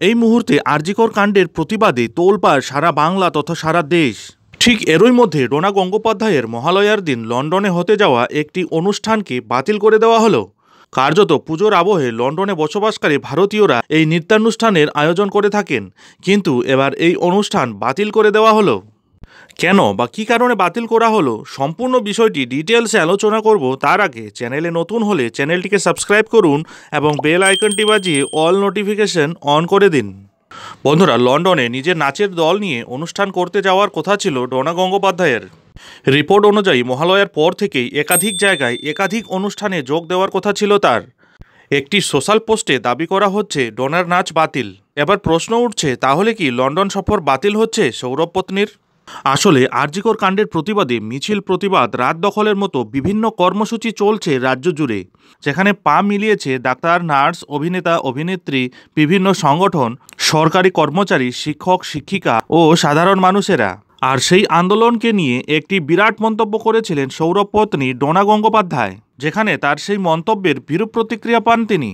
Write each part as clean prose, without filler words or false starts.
এই মুহূর্তে আরজিকর কাণ্ডের প্রতিবাদে তোলপাড় সারা বাংলা তথা সারা দেশ। ঠিক এরই মধ্যে ডোনা গঙ্গোপাধ্যায়ের মহালয়ার দিন লন্ডনে হতে যাওয়া একটি অনুষ্ঠানকে বাতিল করে দেওয়া হলো। কার্যত পুজোর আবহে লন্ডনে বসবাসকারী ভারতীয়রা এই নৃত্যানুষ্ঠানের আয়োজন করে থাকেন, কিন্তু এবার এই অনুষ্ঠান বাতিল করে দেওয়া হলো। কেন বা কী কারণে বাতিল করা হলো, সম্পূর্ণ বিষয়টি ডিটেলসে আলোচনা করব। তার আগে চ্যানেলে নতুন হলে চ্যানেলটিকে সাবস্ক্রাইব করুন এবং বেল আইকনটি বাজিয়ে অল নোটিফিকেশন অন করে দিন। বন্ধুরা, লন্ডনে নিজের নাচের দল নিয়ে অনুষ্ঠান করতে যাওয়ার কথা ছিল ডোনা গঙ্গোপাধ্যায়ের। রিপোর্ট অনুযায়ী মহালয়ার পর থেকেই একাধিক জায়গায় একাধিক অনুষ্ঠানে যোগ দেওয়ার কথা ছিল তার। একটি সোশ্যাল পোস্টে দাবি করা হচ্ছে ডোনার নাচ বাতিল। এবার প্রশ্ন উঠছে, তাহলে কি লন্ডন সফর বাতিল হচ্ছে সৌরভ পত্নীর? আসলে আরজিকর কাণ্ডের প্রতিবাদে মিছিল, প্রতিবাদ, রাত দখলের মতো বিভিন্ন কর্মসূচি চলছে রাজ্য জুড়ে, যেখানে পা মিলিয়েছে ডাক্তার, নার্স, অভিনেতা, অভিনেত্রী, বিভিন্ন সংগঠন, সরকারি কর্মচারী, শিক্ষক, শিক্ষিকা ও সাধারণ মানুষেরা। আর সেই আন্দোলনকে নিয়ে একটি বিরাট মন্তব্য করেছিলেন সৌরভ পত্নী ডোনা গঙ্গোপাধ্যায়, যেখানে তার সেই মন্তব্যের বিরূপ প্রতিক্রিয়া পান তিনি।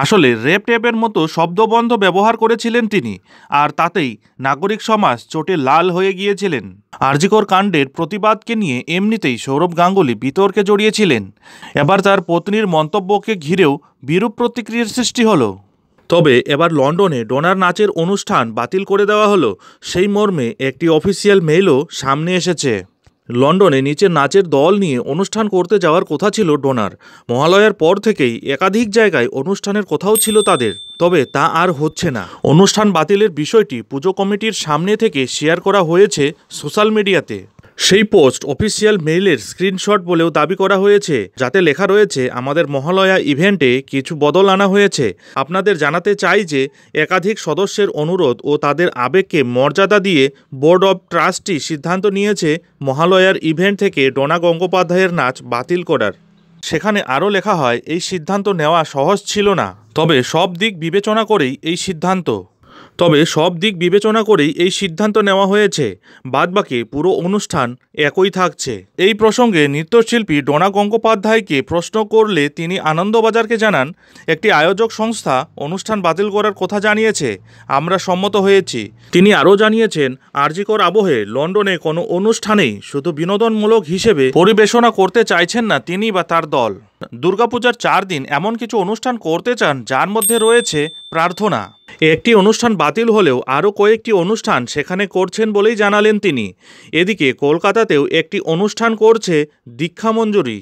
আসলে রেপ টেপের মতো শব্দবন্ধ ব্যবহার করেছিলেন তিনি, আর তাতেই নাগরিক সমাজ চোটে লাল হয়ে গিয়েছিলেন। আরজিকর কাণ্ডের প্রতিবাদকে নিয়ে এমনিতেই সৌরভ গাঙ্গুলি বিতর্কে জড়িয়েছিলেন। এবার তার পত্নীর মন্তব্যকে ঘিরেও বিরূপ প্রতিক্রিয়ার সৃষ্টি হলো। তবে এবার লন্ডনে ডোনার নাচের অনুষ্ঠান বাতিল করে দেওয়া হলো, সেই মর্মে একটি অফিসিয়াল মেইলও সামনে এসেছে। লন্ডনে নিচের নাচের দল নিয়ে অনুষ্ঠান করতে যাওয়ার কথা ছিল ডোনার। মহালয়ার পর থেকেই একাধিক জায়গায় অনুষ্ঠানের কথাও ছিল তাদের, তবে তা আর হচ্ছে না। অনুষ্ঠান বাতিলের বিষয়টি পুজো কমিটির সামনে থেকে শেয়ার করা হয়েছে সোশ্যাল মিডিয়াতে। সেই পোস্ট অফিসিয়াল মেইলের স্ক্রিনশট বলেও দাবি করা হয়েছে, যাতে লেখা রয়েছে, আমাদের মহালয়া ইভেন্টে কিছু বদল আনা হয়েছে। আপনাদের জানাতে চাই যে একাধিক সদস্যের অনুরোধ ও তাদের আবেগকে মর্যাদা দিয়ে বোর্ড অব ট্রাস্টি সিদ্ধান্ত নিয়েছে মহালয়ার ইভেন্ট থেকে ডোনা গঙ্গোপাধ্যায়ের নাচ বাতিল করার। সেখানে আরও লেখা হয়, এই সিদ্ধান্ত নেওয়া সহজ ছিল না, তবে সব দিক বিবেচনা করেই এই সিদ্ধান্ত নেওয়া হয়েছে। বাদবাকি পুরো অনুষ্ঠান একই থাকছে। এই প্রসঙ্গে নৃত্যশিল্পী ডোনা গঙ্গোপাধ্যায়কে প্রশ্ন করলে তিনি আনন্দবাজারকে জানান, একটি আয়োজক সংস্থা অনুষ্ঠান বাতিল করার কথা জানিয়েছে, আমরা সম্মত হয়েছি। তিনি আরও জানিয়েছেন, আরজিকর আবহে লন্ডনে কোনো অনুষ্ঠানেই শুধু বিনোদনমূলক হিসেবে পরিবেশনা করতে চাইছেন না তিনি বা তার দল। দুর্গাপূজার 4 দিন এমন কিছু অনুষ্ঠান করতে চান যার মধ্যে রয়েছে প্রার্থনা। একটি অনুষ্ঠান বাতিল হলেও আরও কয়েকটি অনুষ্ঠান সেখানে করছেন বলেই জানালেন তিনি। এদিকে কলকাতাতেও একটি অনুষ্ঠান করছে দীক্ষামঞ্জুরি।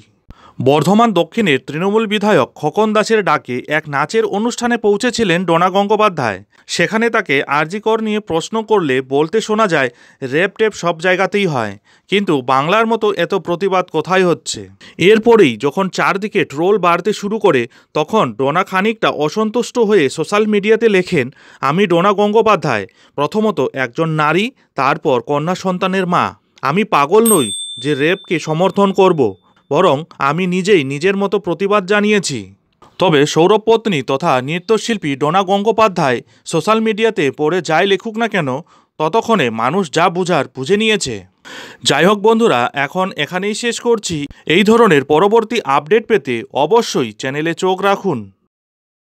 বর্ধমান দক্ষিণের তৃণমূল বিধায়ক খোকন দাসের ডাকে এক নাচের অনুষ্ঠানে পৌঁছেছিলেন ডোনা গঙ্গোপাধ্যায়। সেখানে তাকে আরজিকর নিয়ে প্রশ্ন করলে বলতে শোনা যায়, রেপ টেপ সব জায়গাতেই হয়, কিন্তু বাংলার মতো এত প্রতিবাদ কোথায় হচ্ছে। এরপরেই যখন চারদিকে ট্রোল বাড়তে শুরু করে, তখন ডোনা খানিকটা অসন্তুষ্ট হয়ে সোশ্যাল মিডিয়াতে লেখেন, আমি ডোনা গঙ্গোপাধ্যায়, প্রথমত একজন নারী, তারপর কন্যা সন্তানের মা। আমি পাগল নই যে রেপকে সমর্থন করব, বরং আমি নিজেই নিজের মতো প্রতিবাদ জানিয়েছি। তবে সৌরভ পত্নী তথা নৃত্যশিল্পী ডোনা গঙ্গোপাধ্যায় সোশ্যাল মিডিয়াতে পড়ে যাই লেখুক না কেন, ততক্ষণে মানুষ যা বুঝার বুঝে নিয়েছে। যাই হোক বন্ধুরা, এখন এখানেই শেষ করছি। এই ধরনের পরবর্তী আপডেট পেতে অবশ্যই চ্যানেলে চোখ রাখুন।